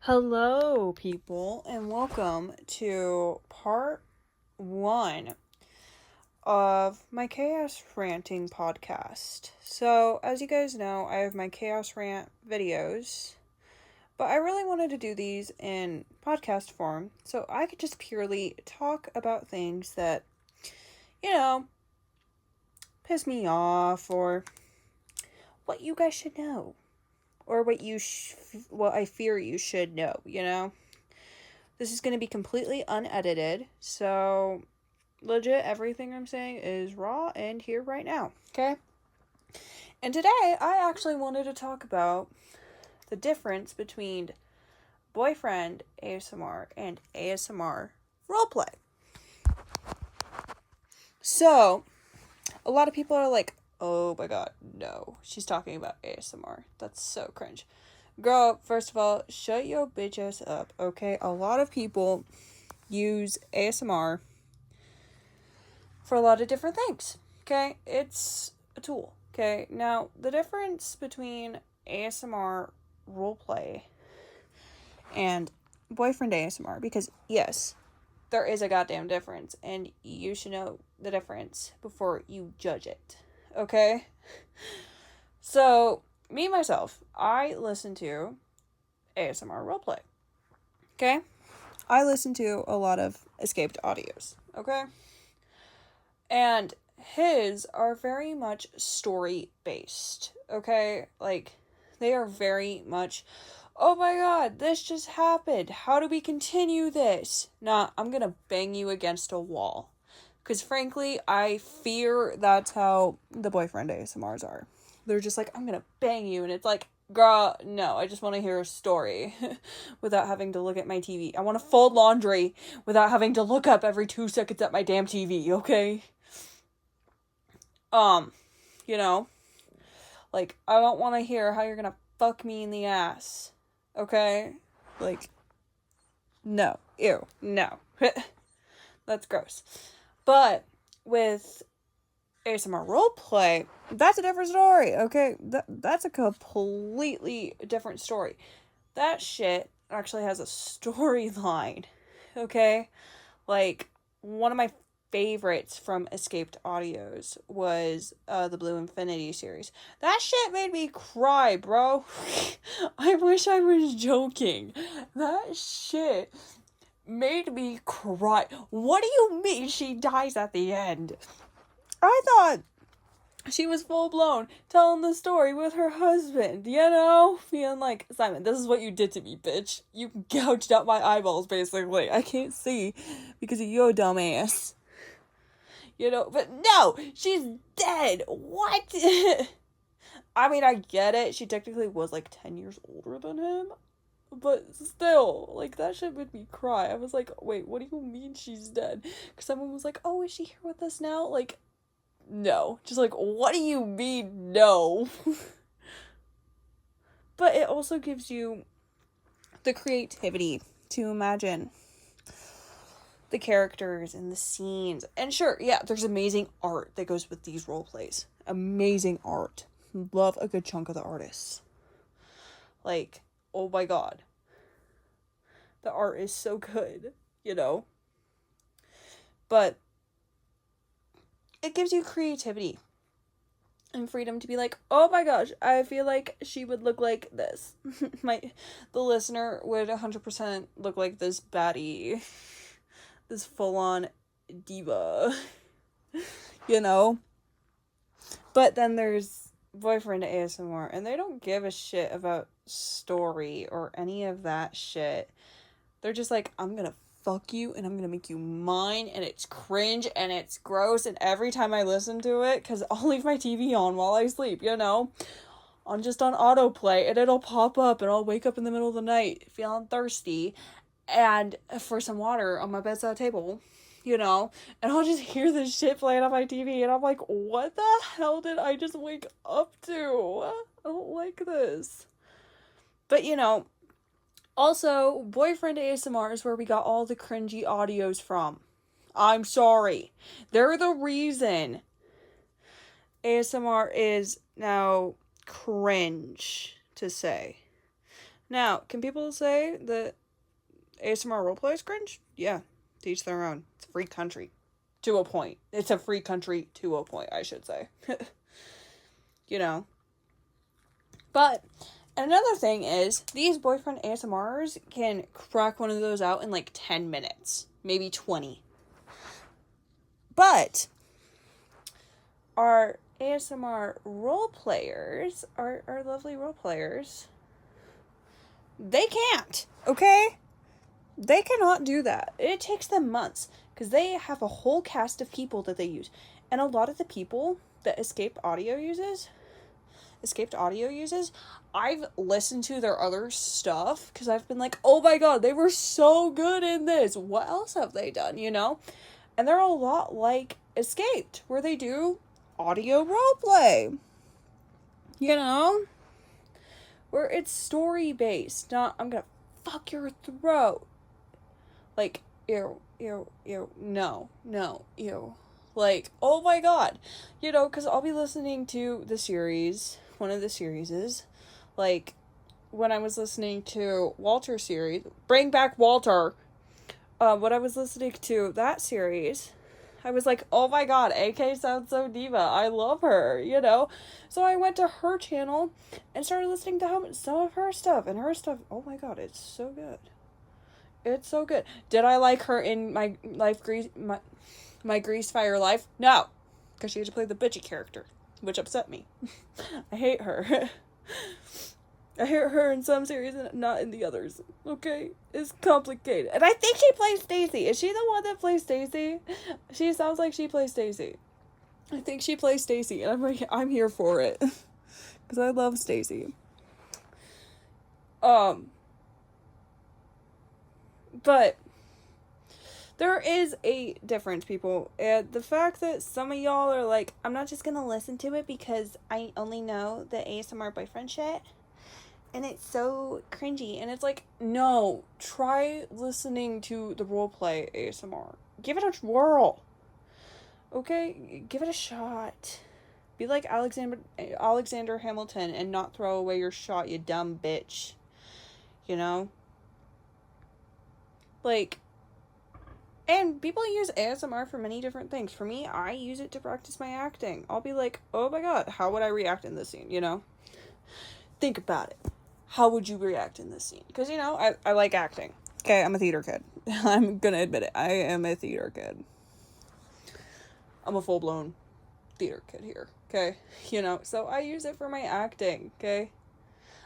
Hello, people, and welcome to part 1 of my Chaos Ranting podcast. So, as you guys know, I have my Chaos Rant videos, but I really wanted to do these in podcast form so I could just purely talk about things that, piss me off or what you guys should know. Or what I fear you should know. This is going to be completely unedited, so legit everything I'm saying is raw and here right now, okay? And today, I actually wanted to talk about the difference between boyfriend ASMR and ASMR roleplay. So, a lot of people are like, oh my god, no, she's talking about ASMR. That's so cringe. Girl, first of all, shut your bitch ass up, okay? A lot of people use ASMR for a lot of different things, okay? It's a tool, okay? Now, the difference between ASMR roleplay and boyfriend ASMR, because yes, there is a goddamn difference, and you should know the difference before you judge it, okay? So, me, myself, I listen to ASMR roleplay, okay? I listen to a lot of escaped audios, okay? And his are very much story-based, okay? Like, they are very much, oh my god, this just happened. How do we continue this? Nah, I'm gonna bang you against a wall. Because frankly, I fear that's how the boyfriend ASMRs are. They're just like, I'm gonna bang you. And it's like, girl, no, I just want to hear a story without having to look at my TV. I want to fold laundry without having to look up every 2 seconds at my damn TV, okay? You know, like, I don't want to hear how you're gonna fuck me in the ass, okay? Like, no, ew, no. That's gross. But with ASMR roleplay, that's a different story, okay? That's a completely different story. That shit actually has a storyline, okay? Like, one of my favorites from Escaped Audios was the Blue Infinity series. That shit made me cry, bro. I wish I was joking. That shit made me cry. What do you mean she dies at the end? I thought she was full blown telling the story with her husband, being like, Simon, this is what you did to me, bitch. You gouged out my eyeballs, basically. I can't see because of your dumb ass. But no, she's dead. What? I mean, I get it. She technically was like 10 years older than him. But still, like, that shit made me cry. I was like, wait, what do you mean she's dead? Because someone was like, oh, is she here with us now? Like, no. Just like, what do you mean, no? But it also gives you the creativity to imagine the characters and the scenes. And sure, yeah, there's amazing art that goes with these role plays. Amazing art. Love a good chunk of the artists. Like, oh my god. The art is so good, But it gives you creativity and freedom to be like, oh my gosh, I feel like she would look like this. The listener would 100% look like this baddie. This full-on diva. But then there's boyfriend ASMR, and they don't give a shit about story or any of that shit. They're just like, I'm gonna fuck you and I'm gonna make you mine, and it's cringe and it's gross, and every time I listen to it, because I'll leave my TV on while I sleep, I'm just on autoplay, and it'll pop up, and I'll wake up in the middle of the night feeling thirsty and for some water on my bedside table, and I'll just hear this shit playing on my TV, and I'm like, what the hell did I just wake up to? I don't like this. But, also, boyfriend ASMR is where we got all the cringy audios from. I'm sorry. They're the reason ASMR is now cringe to say. Now, can people say that ASMR roleplay is cringe? Yeah, to each their own. It's a free country. To a point. It's a free country to a point, I should say. You know. But another thing is, these boyfriend ASMRs can crack one of those out in like 10 minutes. Maybe 20. But our ASMR role players, our lovely role players, they can't, okay? They cannot do that. It takes them months because they have a whole cast of people that they use. And a lot of the people that Escaped Audio uses, I've listened to their other stuff because I've been like, oh my god, they were so good in this. What else have they done, you know? And they're a lot like Escaped, where they do audio roleplay. You know? Where it's story-based, not, I'm gonna fuck your throat. Like, ew, no, ew. Like, oh my god. You know, because I'll be listening to the series, one of the series, like, when I was listening to Walter's series, Bring Back Walter, when I was listening to that series, I was like, oh my god, AK sounds so diva, I love her, you know? So I went to her channel and started listening to some of her stuff, and her stuff, oh my god, it's so good. It's so good. Did I like her in my Grease Fire Life? No, because she had to play the bitchy character, which upset me. I hate her. I hear her in some series and not in the others. Okay? It's complicated. And I think she plays Stacy. Is she the one that plays Stacy? She sounds like she plays Stacy. I think she plays Stacy, and I'm here for it. Because I love Stacy. But there is a difference, people. And the fact that some of y'all are like, I'm not just gonna listen to it because I only know the ASMR boyfriend shit. And it's so cringy. And it's like, no, try listening to the roleplay ASMR. Give it a whirl. Okay? Give it a shot. Be like Alexander Hamilton and not throw away your shot, you dumb bitch. You know? Like, and people use ASMR for many different things. For me, I use it to practice my acting. I'll be like, oh my god, how would I react in this scene, you know? Think about it. How would you react in this scene? Because, you know, I like acting. Okay, I'm a theater kid. I'm gonna admit it. I am a theater kid. I'm a full-blown theater kid here. Okay? You know, so I use it for my acting. Okay?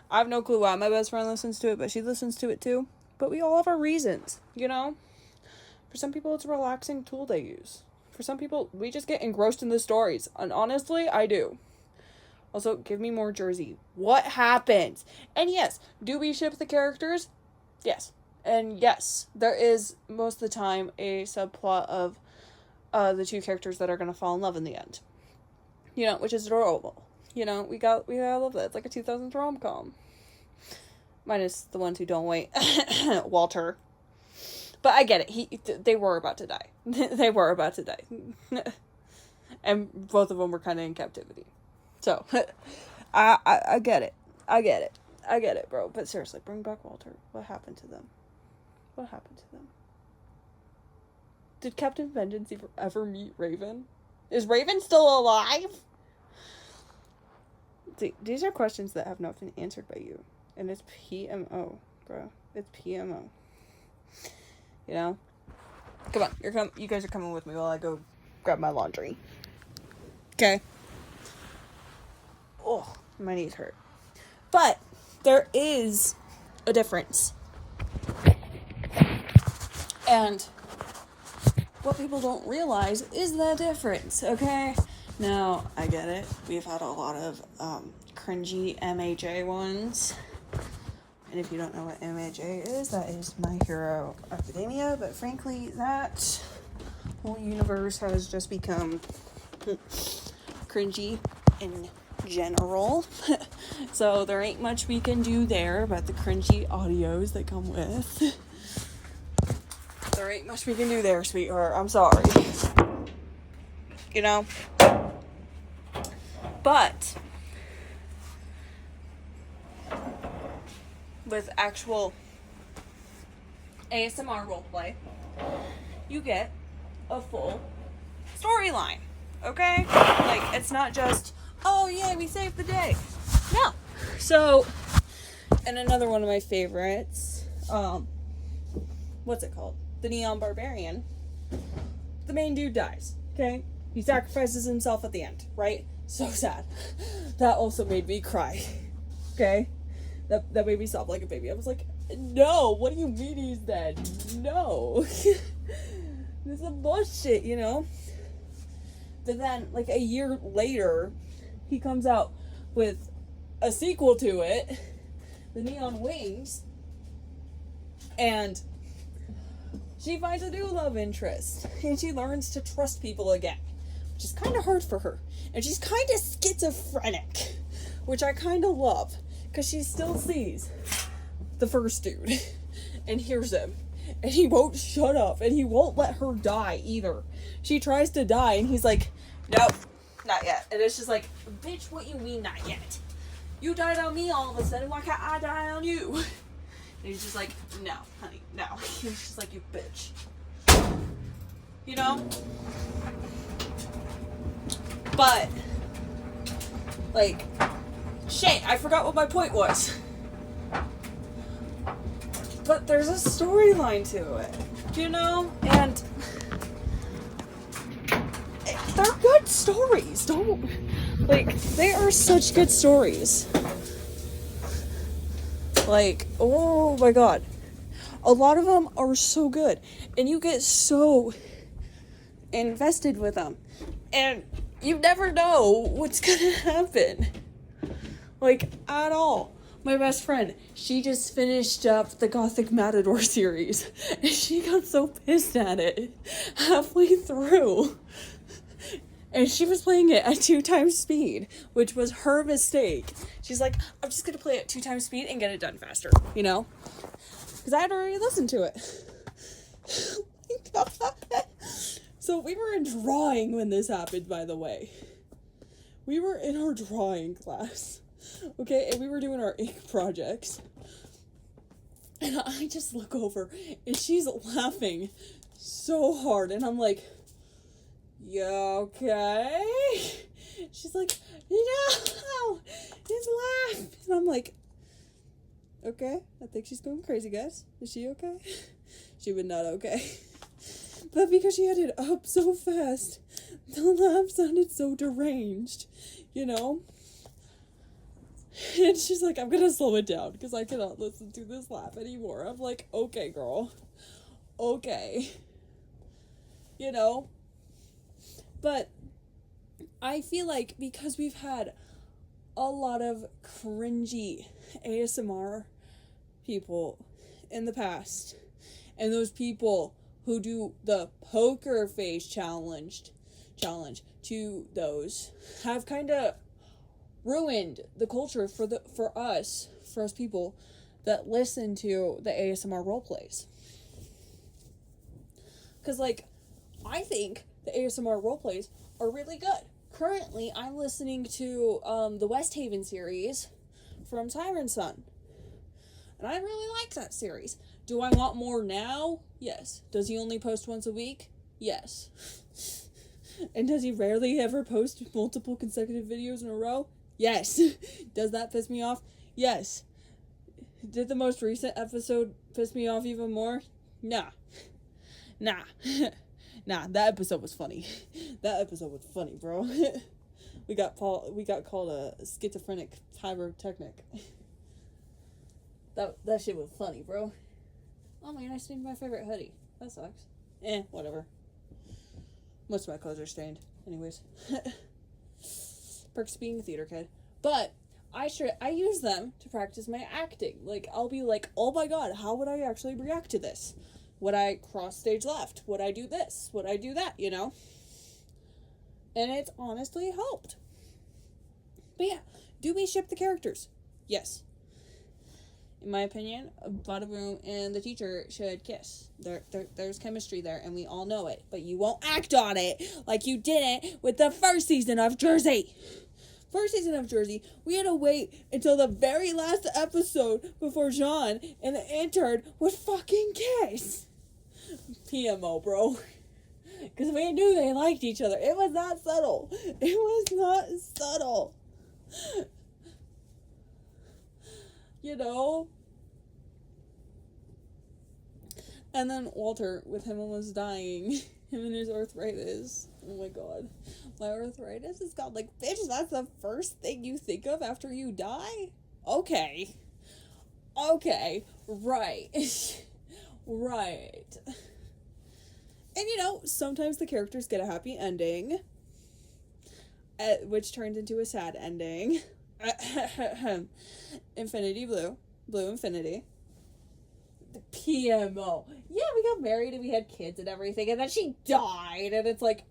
I have no clue why my best friend listens to it, but she listens to it too. But we all have our reasons, you know? For some people, it's a relaxing tool they use. For some people, we just get engrossed in the stories. And honestly, I do. Also, give me more Jersey. What happens? And yes, do we ship the characters? Yes. And yes, there is, most of the time, a subplot of the two characters that are going to fall in love in the end. You know, which is adorable. You know, we gotta love that. It's like a 2000s rom-com. Minus the ones who don't wait. Walter. But I get it. They were about to die. They were about to die. And both of them were kind of in captivity. So, I get it. I get it, bro. But seriously, bring back Walter. What happened to them? What happened to them? Did Captain Vengeance ever meet Raven? Is Raven still alive? See, these are questions that have not been answered by you. And it's PMO, bro. It's PMO. You know? Come on, you guys are coming with me while I go grab my laundry. Okay? Oh, my knees hurt. But there is a difference. And what people don't realize is the difference, okay? Now, I get it. We've had a lot of cringy MAJ ones. And if you don't know what MAJ is, that is My Hero Academia. But frankly, that whole universe has just become cringy in general. So there ain't much we can do there about the cringy audios that come with. There ain't much we can do there, sweetheart. I'm sorry. You know? But with actual ASMR roleplay, you get a full storyline, okay? Like, it's not just, oh yeah, we saved the day. No. So, and another one of my favorites, what's it called? The Neon Barbarian. The main dude dies, okay? He sacrifices himself at the end, right? So sad. That also made me cry, okay? That made me sob like a baby. I was like, no, what do you mean he's dead? No. This is a bullshit, you know? But then, like, a year later, he comes out with a sequel to it, The Neon Wings, and she finds a new love interest, and she learns to trust people again, which is kind of hard for her. And she's kind of schizophrenic, which I kind of love, because she still sees the first dude and hears him, and he won't shut up, and he won't let her die either. She tries to die, and he's like, nope, not yet. And it's just like, bitch, what you mean not yet? You died on me all of a sudden, why can't I die on you? And he's just like, no, honey, no. He's just like, you bitch. You know? But, like, shit, I forgot what my point was. But there's a storyline to it, you know? And they're good stories. They are such good stories. Like, oh my god. A lot of them are so good. And you get so invested with them. And you never know what's gonna happen. Like, at all. My best friend, she just finished up the Gothic Matador series. And she got so pissed at it halfway through. And she was playing it at 2 times speed, which was her mistake. She's like, I'm just gonna play it at 2 times speed and get it done faster, you know? Because I had already listened to it. Oh my god. So we were in drawing when this happened, by the way. We were in our drawing class. Okay, and we were doing our ink projects. And I just look over, and she's laughing so hard, and I'm like, you okay? She's like, no, just laugh. And I'm like, okay, I think she's going crazy, guys. Is she okay? She was not okay. But because she had it up so fast, the laugh sounded so deranged, you know? And she's like, I'm gonna slow it down because I cannot listen to this laugh anymore. I'm like, okay, girl. Okay. You know? But I feel like because we've had a lot of cringy ASMR people in the past, and those people who do the poker face challenge to those have kind of ruined the culture for us people that listen to the ASMR role plays. Because, like, I think the ASMR role plays are really good. Currently, I'm listening to the West Haven series from Siren Sun. And I really like that series. Do I want more now? Yes. Does he only post once a week? Yes. And does he rarely ever post multiple consecutive videos in a row? Yes. Does that piss me off? Yes. Did the most recent episode piss me off even more? Nah. Nah, that episode was funny. That episode was funny, bro. We got called a schizophrenic pyrotechnic. That shit was funny, bro. Oh man, I stained my favorite hoodie. That sucks. Whatever. Most of my clothes are stained. Anyways. Perks of being a theater kid. But I use them to practice my acting. Like, I'll be like, oh my god, how would I actually react to this? Would I cross stage left? Would I do this? Would I do that? You know? And it's honestly helped. But yeah, do we ship the characters? Yes. In my opinion, Bada-Boom and the teacher should kiss. There's chemistry there, and we all know it. But you won't act on it like you didn't with the first season of Jersey. first season of Jersey, we had to wait until the very last episode before Jean and the intern would fucking kiss. PMO, bro. Because we knew they liked each other. It was not subtle. It was not subtle. You know? And then Walter, with him almost dying, him and his arthritis. Oh my god. My arthritis is gone. Like, bitch, that's the first thing you think of after you die? Okay. Okay. Right. Right. And you know, sometimes the characters get a happy ending, which turns into a sad ending. Infinity Blue. Blue Infinity. The PMO. Yeah, we got married and we had kids and everything, and then she died, and it's like,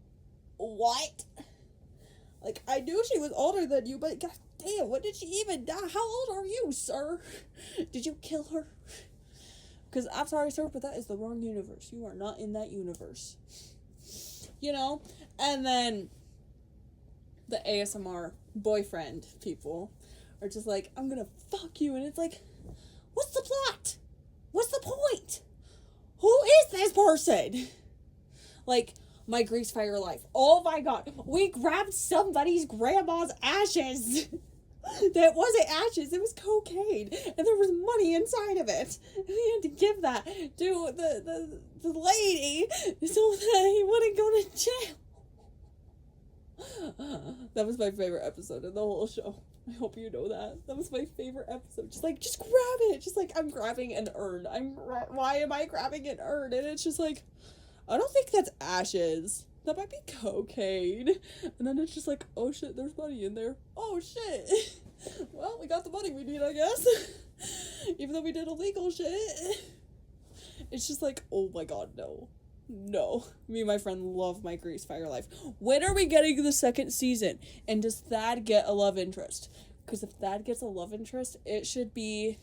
what? Like, I knew she was older than you, but god damn, when did she even die? How old are you, sir? Did you kill her? Because I'm sorry, sir, but that is the wrong universe. You are not in that universe. You know? And then the ASMR boyfriend people are just like, I'm gonna fuck you. And it's like, what's the plot? What's the point? Who is this person? Like, my Grease Fire life. Oh my god. We grabbed somebody's grandma's ashes. That wasn't ashes, it was cocaine, and there was money inside of it. And we had to give that to the lady so that he wouldn't go to jail. That was my favorite episode of the whole show. I hope you know that. That was my favorite episode. Just grab it. Just like, I'm grabbing an urn. Why am I grabbing an urn? And it's just like, I don't think that's ashes. That might be cocaine. And then it's just like, oh shit, there's money in there. Oh shit. Well, we got the money we need, I guess. Even though we did illegal shit. It's just like, oh my god, no. No. Me and my friend love my Grease Fire life. When are we getting the second season? And does Thad get a love interest? Because if Thad gets a love interest, it should be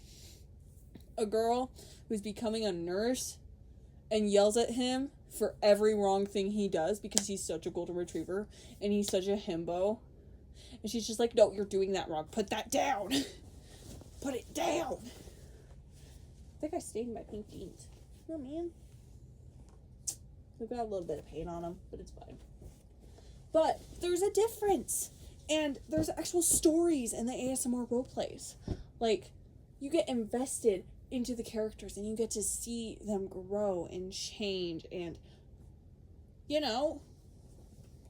a girl who's becoming a nurse and yells at him for every wrong thing he does because he's such a golden retriever and he's such a himbo. And she's just like, no, you're doing that wrong. Put that down. Put it down. I think I stained my pink jeans. Oh, man. I've got a little bit of paint on them, but it's fine. But there's a difference. And there's actual stories in the ASMR roleplays. Like, you get invested into the characters and you get to see them grow and change and, you know,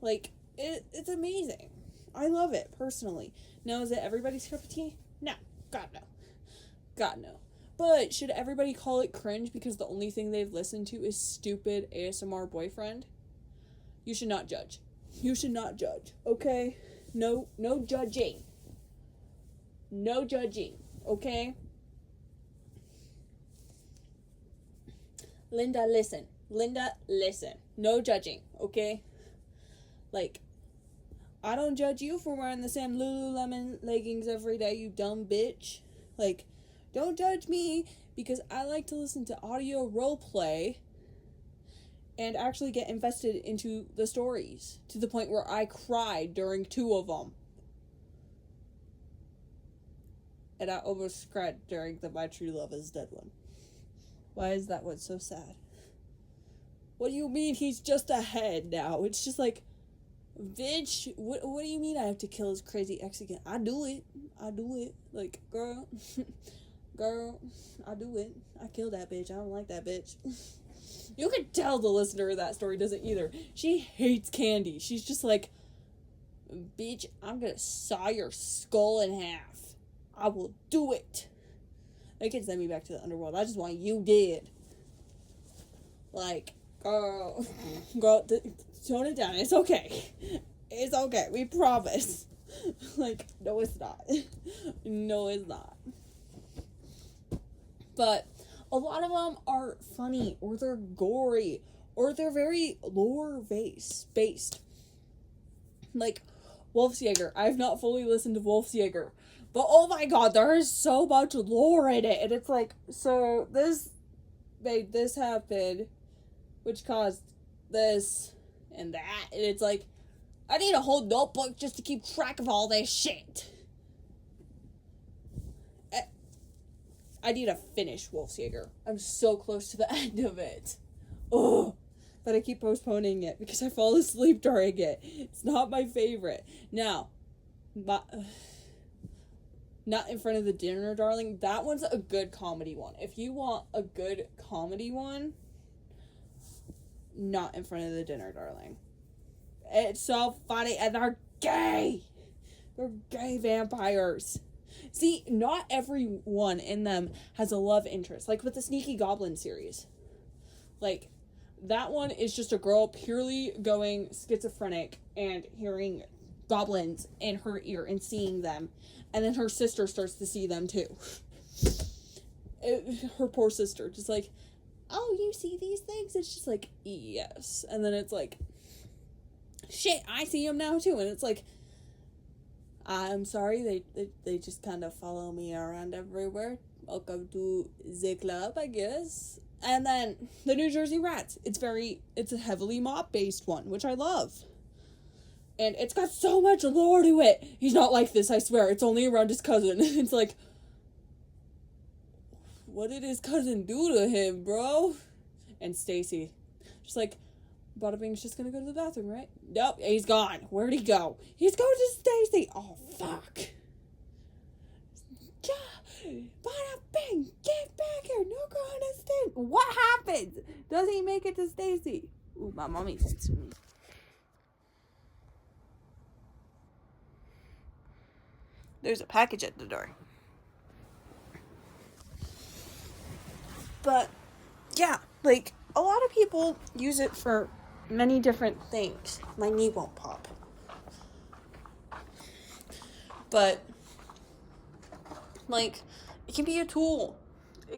like, it's amazing. I love it, personally. Now, is it everybody's cup of tea? No. God, no. God, no. But should everybody call it cringe because the only thing they've listened to is stupid ASMR boyfriend? You should not judge. You should not judge, okay? No judging. No judging, okay? Linda, listen. No judging, okay? Like, I don't judge you for wearing the same Lululemon leggings every day, you dumb bitch. Like, don't judge me because I like to listen to audio roleplay and actually get invested into the stories to the point where I cried during 2 of them. And I almost cried during the My True Love Is Dead one. Why is that one so sad? What do you mean he's just ahead now? It's just like, bitch, what do you mean I have to kill his crazy ex again? I do it. Like, girl, I do it. I killed that bitch. I don't like that bitch. You can tell the listener of that story doesn't either. She hates Candy. She's just like, bitch, I'm gonna saw your skull in half. I will do it. They can send me back to the underworld. I just want you dead. Like, girl, tone it down. It's okay. It's okay. We promise. Like, no, it's not. No, it's not. But a lot of them are funny, or they're gory, or they're very lore-based. Like, Wolfsjaeger. I've not fully listened to Wolfsjaeger. But oh my god, there is so much lore in it. And it's like, so this made this happen, which caused this and that. And it's like, I need a whole notebook just to keep track of all this shit. I need to finish Wolfsjäger. I'm so close to the end of it. Oh, but I keep postponing it because I fall asleep during it. It's not my favorite. Now, Not in Front of the Dinner, Darling. That one's a good comedy one. If you want a good comedy one, Not in Front of the Dinner, Darling. It's so funny, and they're gay. They're gay vampires. See, not everyone in them has a love interest. Like with the Sneaky Goblin series. Like, that one is just a girl purely going schizophrenic and hearing goblins in her ear and seeing them. And then her sister starts to see them too. Her poor sister. Just like, oh, you see these things? It's just like, yes. And then it's like, shit, I see them now too. And it's like, I'm sorry, they just kind of follow me around everywhere. Welcome to the club, I guess. And then the New Jersey Rats. It's a heavily mop-based one, which I love. And it's got so much lore to it. He's not like this, I swear. It's only around his cousin. It's like, what did his cousin do to him, bro? And Stacy. Just like, Bada Bing's just gonna go to the bathroom, right? Nope, he's gone. Where'd he go? He's going to Stacy. Oh, fuck. Bada Bing, get back here. No going to Stacy. What happens? Does he make it to Stacy? Ooh, my mommy's... There's a package at the door. But, yeah, like, a lot of people use it for many different things. My knee won't pop. But, like, it can be a tool